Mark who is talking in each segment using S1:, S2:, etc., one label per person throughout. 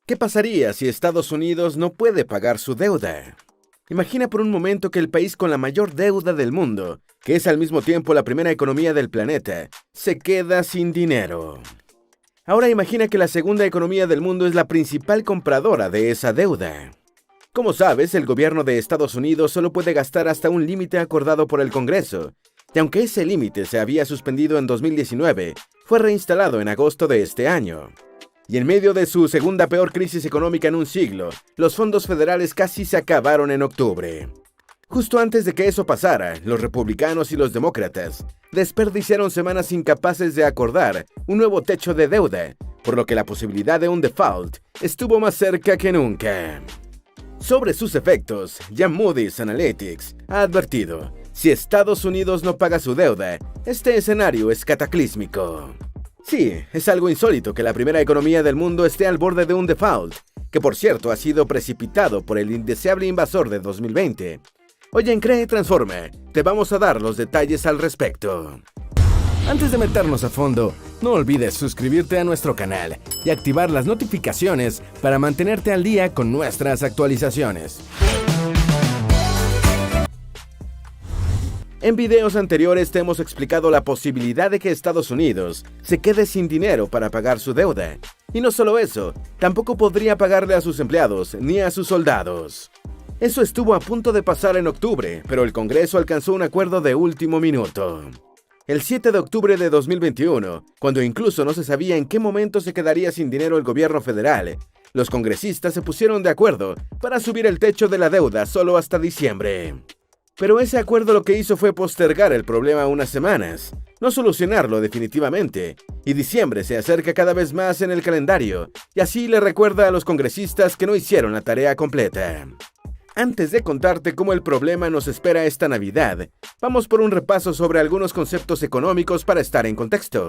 S1: ¿Qué pasaría si Estados Unidos no puede pagar su deuda? Imagina por un momento que el país con la mayor deuda del mundo, que es al mismo tiempo la primera economía del planeta, se queda sin dinero. Ahora imagina que la segunda economía del mundo es la principal compradora de esa deuda. Como sabes, el gobierno de Estados Unidos solo puede gastar hasta un límite acordado por el Congreso, y aunque ese límite se había suspendido en 2019, fue reinstalado en agosto de este año. Y en medio de su segunda peor crisis económica en un siglo, los fondos federales casi se acabaron en octubre. Justo antes de que eso pasara, los republicanos y los demócratas desperdiciaron semanas incapaces de acordar un nuevo techo de deuda, por lo que la posibilidad de un default estuvo más cerca que nunca. Sobre sus efectos, ya Moody's Analytics ha advertido: si Estados Unidos no paga su deuda, este escenario es cataclísmico. Sí, es algo insólito que la primera economía del mundo esté al borde de un default, que por cierto ha sido precipitado por el indeseable invasor de 2020. Hoy en Crea y Transforma, te vamos a dar los detalles al respecto. Antes de meternos a fondo, no olvides suscribirte a nuestro canal y activar las notificaciones para mantenerte al día con nuestras actualizaciones. En videos anteriores te hemos explicado la posibilidad de que Estados Unidos se quede sin dinero para pagar su deuda. Y no solo eso, tampoco podría pagarle a sus empleados ni a sus soldados. Eso estuvo a punto de pasar en octubre, pero el Congreso alcanzó un acuerdo de último minuto. El 7 de octubre de 2021, cuando incluso no se sabía en qué momento se quedaría sin dinero el gobierno federal, los congresistas se pusieron de acuerdo para subir el techo de la deuda solo hasta diciembre. Pero ese acuerdo lo que hizo fue postergar el problema unas semanas, no solucionarlo definitivamente, y diciembre se acerca cada vez más en el calendario, y así le recuerda a los congresistas que no hicieron la tarea completa. Antes de contarte cómo el problema nos espera esta Navidad, vamos por un repaso sobre algunos conceptos económicos para estar en contexto.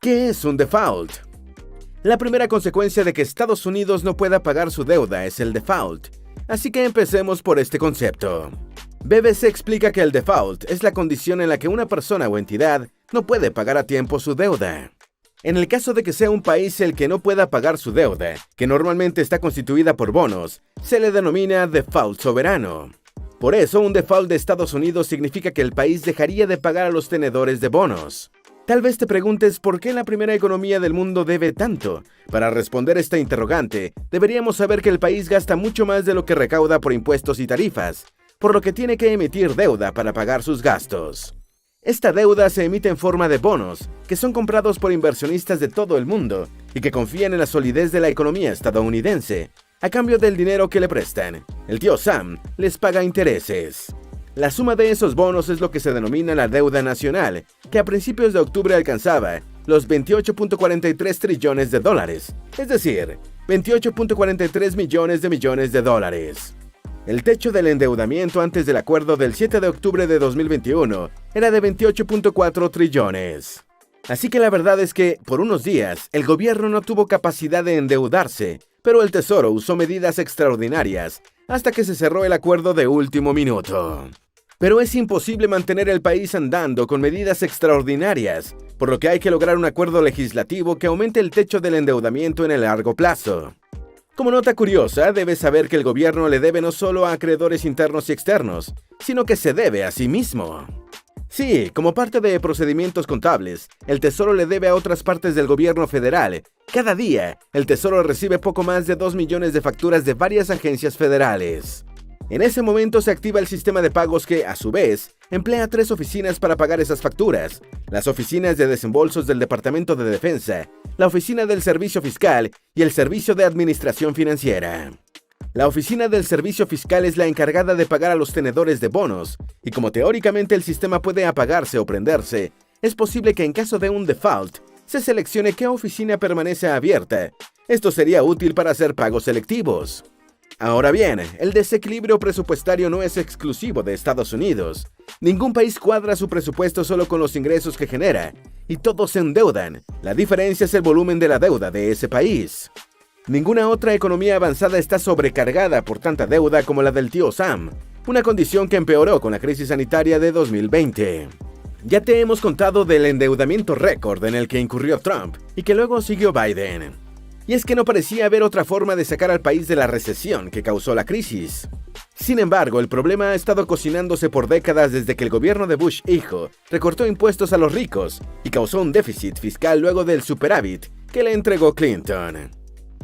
S1: ¿Qué es un default? La primera consecuencia de que Estados Unidos no pueda pagar su deuda es el default, así que empecemos por este concepto. BBC explica que el default es la condición en la que una persona o entidad no puede pagar a tiempo su deuda. En el caso de que sea un país el que no pueda pagar su deuda, que normalmente está constituida por bonos, se le denomina default soberano. Por eso, un default de Estados Unidos significa que el país dejaría de pagar a los tenedores de bonos. Tal vez te preguntes por qué la primera economía del mundo debe tanto. Para responder esta interrogante, deberíamos saber que el país gasta mucho más de lo que recauda por impuestos y tarifas, por lo que tiene que emitir deuda para pagar sus gastos. Esta deuda se emite en forma de bonos, que son comprados por inversionistas de todo el mundo y que confían en la solidez de la economía estadounidense. A cambio del dinero que le prestan, el tío Sam les paga intereses. La suma de esos bonos es lo que se denomina la deuda nacional, que a principios de octubre alcanzaba los 28.43 trillones de dólares, es decir, 28.43 millones de dólares. El techo del endeudamiento antes del acuerdo del 7 de octubre de 2021 era de 28.4 trillones. Así que la verdad es que, por unos días, el gobierno no tuvo capacidad de endeudarse, pero el Tesoro usó medidas extraordinarias hasta que se cerró el acuerdo de último minuto. Pero es imposible mantener el país andando con medidas extraordinarias, por lo que hay que lograr un acuerdo legislativo que aumente el techo del endeudamiento en el largo plazo. Como nota curiosa, debes saber que el gobierno le debe no solo a acreedores internos y externos, sino que se debe a sí mismo. Sí, como parte de procedimientos contables, el Tesoro le debe a otras partes del gobierno federal. Cada día, el Tesoro recibe poco más de 2 millones de facturas de varias agencias federales. En ese momento se activa el sistema de pagos que, a su vez, emplea 3 oficinas para pagar esas facturas: las oficinas de desembolsos del Departamento de Defensa, la Oficina del Servicio Fiscal y el Servicio de Administración Financiera. La Oficina del Servicio Fiscal es la encargada de pagar a los tenedores de bonos, y como teóricamente el sistema puede apagarse o prenderse, es posible que en caso de un default, se seleccione qué oficina permanece abierta. Esto sería útil para hacer pagos selectivos. Ahora bien, el desequilibrio presupuestario no es exclusivo de Estados Unidos. Ningún país cuadra su presupuesto solo con los ingresos que genera, y todos se endeudan. La diferencia es el volumen de la deuda de ese país. Ninguna otra economía avanzada está sobrecargada por tanta deuda como la del tío Sam, una condición que empeoró con la crisis sanitaria de 2020. Ya te hemos contado del endeudamiento récord en el que incurrió Trump y que luego siguió Biden. Y es que no parecía haber otra forma de sacar al país de la recesión que causó la crisis. Sin embargo, el problema ha estado cocinándose por décadas desde que el gobierno de Bush hijo recortó impuestos a los ricos y causó un déficit fiscal luego del superávit que le entregó Clinton.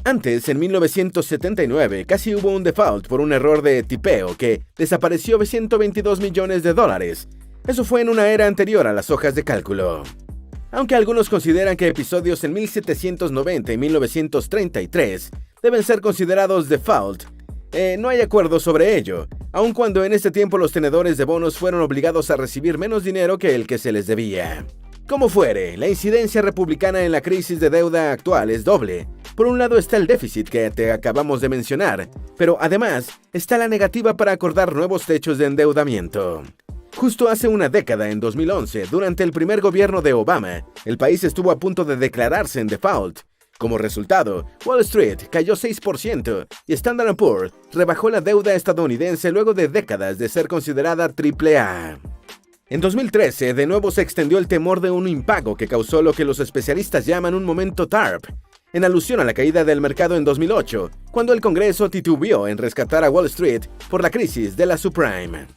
S1: Antes, en 1979, casi hubo un default por un error de tipeo que desapareció $122 millones. Eso fue en una era anterior a las hojas de cálculo. Aunque algunos consideran que episodios en 1790 y 1933 deben ser considerados default, no hay acuerdo sobre ello, aun cuando en ese tiempo los tenedores de bonos fueron obligados a recibir menos dinero que el que se les debía. Como fuere, la incidencia republicana en la crisis de deuda actual es doble. Por un lado está el déficit que te acabamos de mencionar, pero además está la negativa para acordar nuevos techos de endeudamiento. Justo hace una década, en 2011, durante el primer gobierno de Obama, el país estuvo a punto de declararse en default. Como resultado, Wall Street cayó 6% y Standard & Poor's rebajó la deuda estadounidense luego de décadas de ser considerada AAA. En 2013, de nuevo se extendió el temor de un impago que causó lo que los especialistas llaman un momento TARP, en alusión a la caída del mercado en 2008, cuando el Congreso titubeó en rescatar a Wall Street por la crisis de la subprime.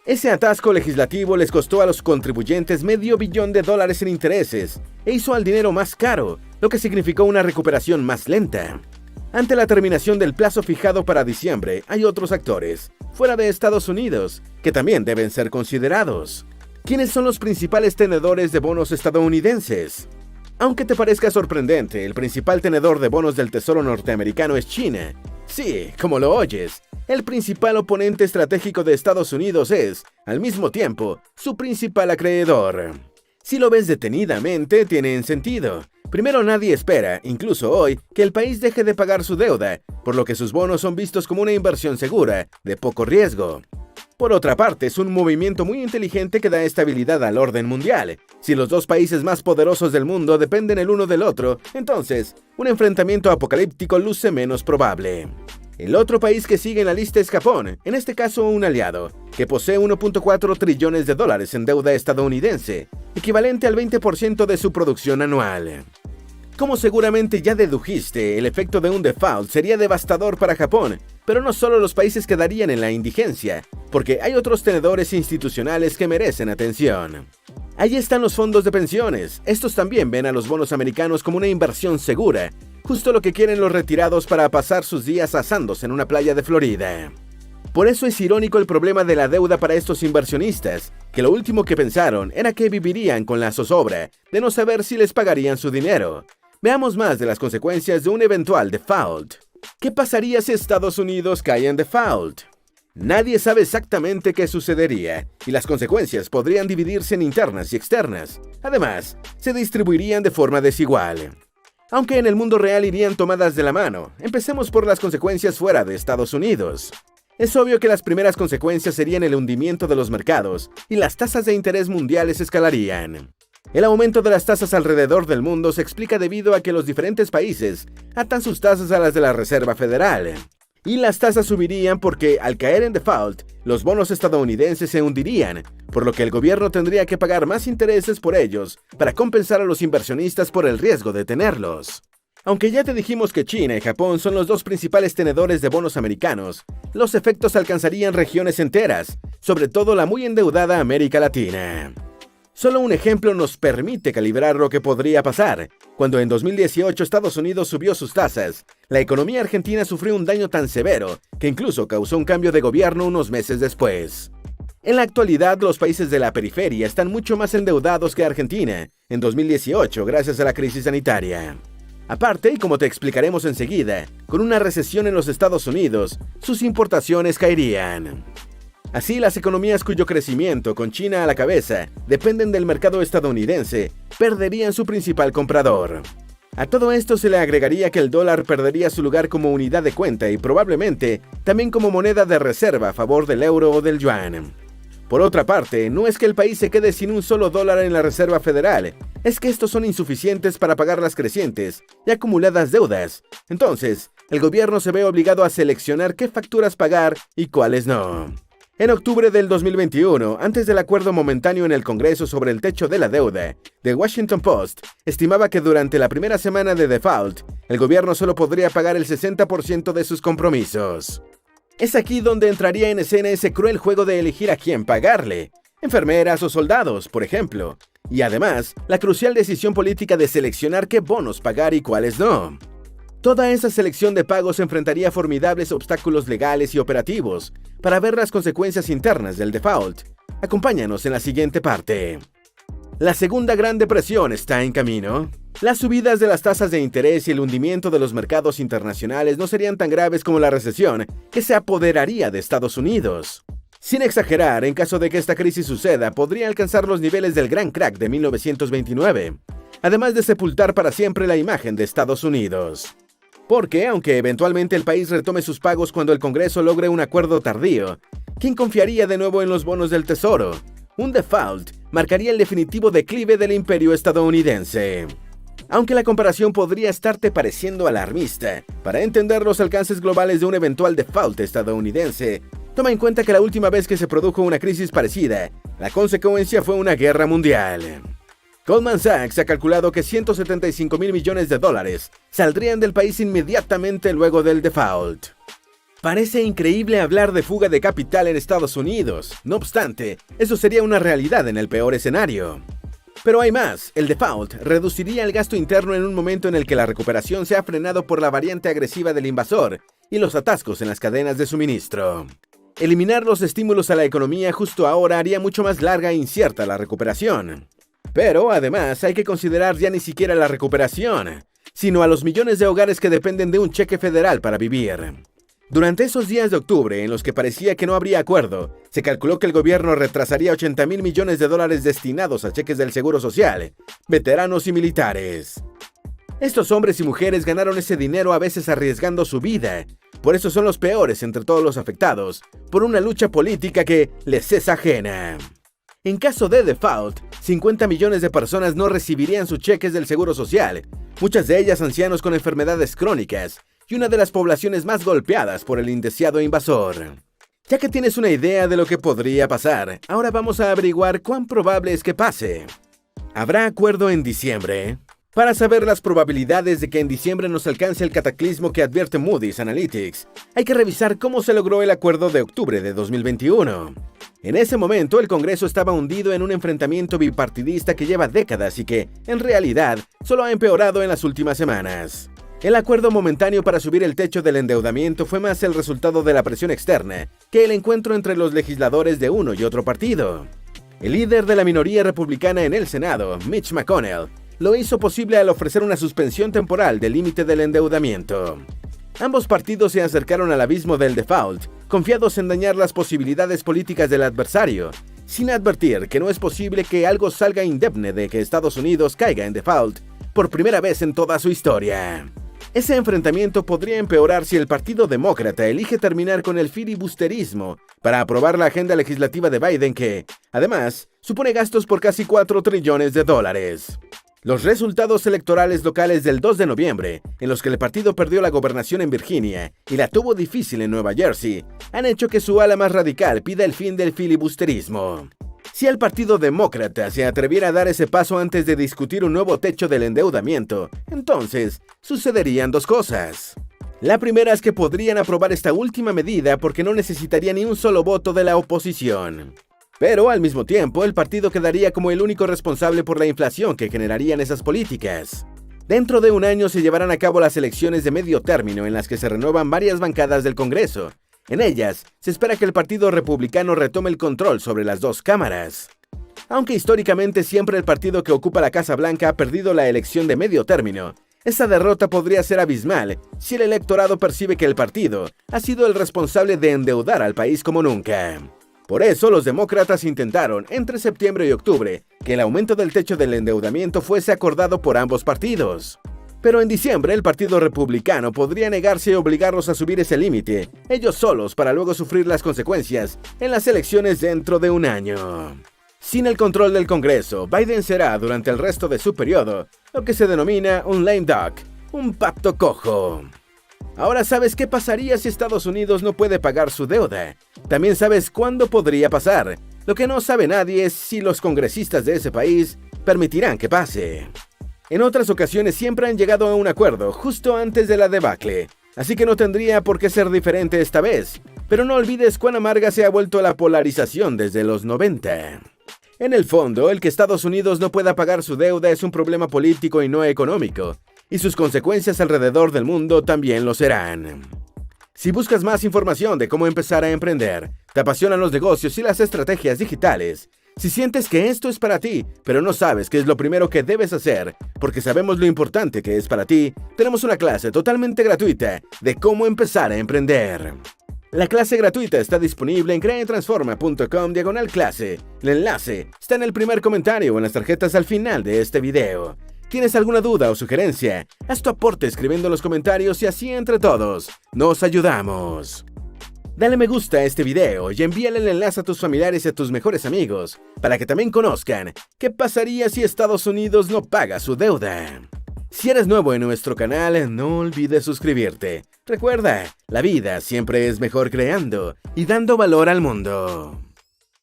S1: Ese atasco legislativo les costó a los contribuyentes $500 billion en intereses e hizo al dinero más caro, lo que significó una recuperación más lenta. Ante la terminación del plazo fijado para diciembre, hay otros actores, fuera de Estados Unidos, que también deben ser considerados. ¿Quiénes son los principales tenedores de bonos estadounidenses? Aunque te parezca sorprendente, el principal tenedor de bonos del Tesoro norteamericano es China. Sí, como lo oyes, el principal oponente estratégico de Estados Unidos es, al mismo tiempo, su principal acreedor. Si lo ves detenidamente, tiene sentido. Primero, nadie espera, incluso hoy, que el país deje de pagar su deuda, por lo que sus bonos son vistos como una inversión segura, de poco riesgo. Por otra parte, es un movimiento muy inteligente que da estabilidad al orden mundial. Si los dos países más poderosos del mundo dependen el uno del otro, entonces, un enfrentamiento apocalíptico luce menos probable. El otro país que sigue en la lista es Japón, en este caso un aliado, que posee $1.4 trillones en deuda estadounidense, equivalente al 20% de su producción anual. Como seguramente ya dedujiste, el efecto de un default sería devastador para Japón, pero no solo los países quedarían en la indigencia, porque hay otros tenedores institucionales que merecen atención. Ahí están los fondos de pensiones. Estos también ven a los bonos americanos como una inversión segura, justo lo que quieren los retirados para pasar sus días asándose en una playa de Florida. Por eso es irónico el problema de la deuda para estos inversionistas, que lo último que pensaron era que vivirían con la zozobra de no saber si les pagarían su dinero. Veamos más de las consecuencias de un eventual default. ¿Qué pasaría si Estados Unidos cae en default? Nadie sabe exactamente qué sucedería, y las consecuencias podrían dividirse en internas y externas. Además, se distribuirían de forma desigual. Aunque en el mundo real irían tomadas de la mano, empecemos por las consecuencias fuera de Estados Unidos. Es obvio que las primeras consecuencias serían el hundimiento de los mercados y las tasas de interés mundiales escalarían. El aumento de las tasas alrededor del mundo se explica debido a que los diferentes países atan sus tasas a las de la Reserva Federal. Y las tasas subirían porque, al caer en default, los bonos estadounidenses se hundirían, por lo que el gobierno tendría que pagar más intereses por ellos para compensar a los inversionistas por el riesgo de tenerlos. Aunque ya te dijimos que China y Japón son los dos principales tenedores de bonos americanos, los efectos alcanzarían regiones enteras, sobre todo la muy endeudada América Latina. Solo un ejemplo nos permite calibrar lo que podría pasar. Cuando en 2018 Estados Unidos subió sus tasas, la economía argentina sufrió un daño tan severo que incluso causó un cambio de gobierno unos meses después. En la actualidad, los países de la periferia están mucho más endeudados que Argentina en 2018 gracias a la crisis sanitaria. Aparte, y como te explicaremos enseguida, con una recesión en los Estados Unidos, sus importaciones caerían. Así, las economías cuyo crecimiento, con China a la cabeza, dependen del mercado estadounidense, perderían su principal comprador. A todo esto se le agregaría que el dólar perdería su lugar como unidad de cuenta y probablemente también como moneda de reserva a favor del euro o del yuan. Por otra parte, no es que el país se quede sin un solo dólar en la Reserva Federal, es que estos son insuficientes para pagar las crecientes y acumuladas deudas. Entonces, el gobierno se ve obligado a seleccionar qué facturas pagar y cuáles no. En octubre del 2021, antes del acuerdo momentáneo en el Congreso sobre el techo de la deuda, The Washington Post estimaba que durante la primera semana de default, el gobierno solo podría pagar el 60% de sus compromisos. Es aquí donde entraría en escena ese cruel juego de elegir a quién pagarle, enfermeras o soldados, por ejemplo, y además, la crucial decisión política de seleccionar qué bonos pagar y cuáles no. Toda esa selección de pagos enfrentaría formidables obstáculos legales y operativos para ver las consecuencias internas del default. Acompáñanos en la siguiente parte. La segunda Gran Depresión está en camino. Las subidas de las tasas de interés y el hundimiento de los mercados internacionales no serían tan graves como la recesión que se apoderaría de Estados Unidos. Sin exagerar, en caso de que esta crisis suceda, podría alcanzar los niveles del gran crack de 1929, además de sepultar para siempre la imagen de Estados Unidos. Porque, aunque eventualmente el país retome sus pagos cuando el Congreso logre un acuerdo tardío, ¿quién confiaría de nuevo en los bonos del Tesoro? Un default marcaría el definitivo declive del imperio estadounidense. Aunque la comparación podría estarte pareciendo alarmista, para entender los alcances globales de un eventual default estadounidense, toma en cuenta que la última vez que se produjo una crisis parecida, la consecuencia fue una guerra mundial. Goldman Sachs ha calculado que $175,000 millones saldrían del país inmediatamente luego del default. Parece increíble hablar de fuga de capital en Estados Unidos. No obstante, eso sería una realidad en el peor escenario. Pero hay más. El default reduciría el gasto interno en un momento en el que la recuperación se ha frenado por la variante agresiva del invasor y los atascos en las cadenas de suministro. Eliminar los estímulos a la economía justo ahora haría mucho más larga e incierta la recuperación. Pero, además, hay que considerar ya ni siquiera la recuperación, sino a los millones de hogares que dependen de un cheque federal para vivir. Durante esos días de octubre, en los que parecía que no habría acuerdo, se calculó que el gobierno retrasaría $80,000 millones destinados a cheques del Seguro Social, veteranos y militares. Estos hombres y mujeres ganaron ese dinero a veces arriesgando su vida, por eso son los peores entre todos los afectados, por una lucha política que les es ajena. En caso de default, 50 millones de personas no recibirían sus cheques del Seguro Social, muchas de ellas ancianos con enfermedades crónicas, y una de las poblaciones más golpeadas por el indeseado invasor. Ya que tienes una idea de lo que podría pasar, ahora vamos a averiguar cuán probable es que pase. ¿Habrá acuerdo en diciembre? Para saber las probabilidades de que en diciembre nos alcance el cataclismo que advierte Moody's Analytics, hay que revisar cómo se logró el acuerdo de octubre de 2021. En ese momento, el Congreso estaba hundido en un enfrentamiento bipartidista que lleva décadas y que, en realidad, solo ha empeorado en las últimas semanas. El acuerdo momentáneo para subir el techo del endeudamiento fue más el resultado de la presión externa que el encuentro entre los legisladores de uno y otro partido. El líder de la minoría republicana en el Senado, Mitch McConnell, lo hizo posible al ofrecer una suspensión temporal del límite del endeudamiento. Ambos partidos se acercaron al abismo del default, confiados en dañar las posibilidades políticas del adversario, sin advertir que no es posible que algo salga indemne de que Estados Unidos caiga en default por primera vez en toda su historia. Ese enfrentamiento podría empeorar si el Partido Demócrata elige terminar con el filibusterismo para aprobar la agenda legislativa de Biden que, además, supone gastos por casi $4 trillones. Los resultados electorales locales del 2 de noviembre, en los que el partido perdió la gobernación en Virginia y la tuvo difícil en Nueva Jersey, han hecho que su ala más radical pida el fin del filibusterismo. Si el Partido Demócrata se atreviera a dar ese paso antes de discutir un nuevo techo del endeudamiento, entonces sucederían dos cosas. La primera es que podrían aprobar esta última medida porque no necesitaría ni un solo voto de la oposición. Pero, al mismo tiempo, el partido quedaría como el único responsable por la inflación que generarían esas políticas. Dentro de un año se llevarán a cabo las elecciones de medio término en las que se renuevan varias bancadas del Congreso. En ellas, se espera que el Partido Republicano retome el control sobre las dos cámaras. Aunque históricamente siempre el partido que ocupa la Casa Blanca ha perdido la elección de medio término, esa derrota podría ser abismal si el electorado percibe que el partido ha sido el responsable de endeudar al país como nunca. Por eso, los demócratas intentaron, entre septiembre y octubre, que el aumento del techo del endeudamiento fuese acordado por ambos partidos. Pero en diciembre, el Partido Republicano podría negarse y obligarlos a subir ese límite, ellos solos, para luego sufrir las consecuencias en las elecciones dentro de un año. Sin el control del Congreso, Biden será, durante el resto de su periodo, lo que se denomina un lame duck, un pacto cojo. Ahora sabes qué pasaría si Estados Unidos no puede pagar su deuda. También sabes cuándo podría pasar. Lo que no sabe nadie es si los congresistas de ese país permitirán que pase. En otras ocasiones siempre han llegado a un acuerdo justo antes de la debacle, así que no tendría por qué ser diferente esta vez. Pero no olvides cuán amarga se ha vuelto la polarización desde los 90. En el fondo, el que Estados Unidos no pueda pagar su deuda es un problema político y no económico, y sus consecuencias alrededor del mundo también lo serán. Si buscas más información de cómo empezar a emprender, te apasionan los negocios y las estrategias digitales, si sientes que esto es para ti, pero no sabes qué es lo primero que debes hacer, porque sabemos lo importante que es para ti, tenemos una clase totalmente gratuita de cómo empezar a emprender. La clase gratuita está disponible en creatransforma.com/clase. El enlace está en el primer comentario o en las tarjetas al final de este video. ¿Tienes alguna duda o sugerencia? Haz tu aporte escribiendo en los comentarios y así entre todos nos ayudamos. Dale me gusta a este video y envíale el enlace a tus familiares y a tus mejores amigos para que también conozcan qué pasaría si Estados Unidos no paga su deuda. Si eres nuevo en nuestro canal, no olvides suscribirte. Recuerda, la vida siempre es mejor creando y dando valor al mundo.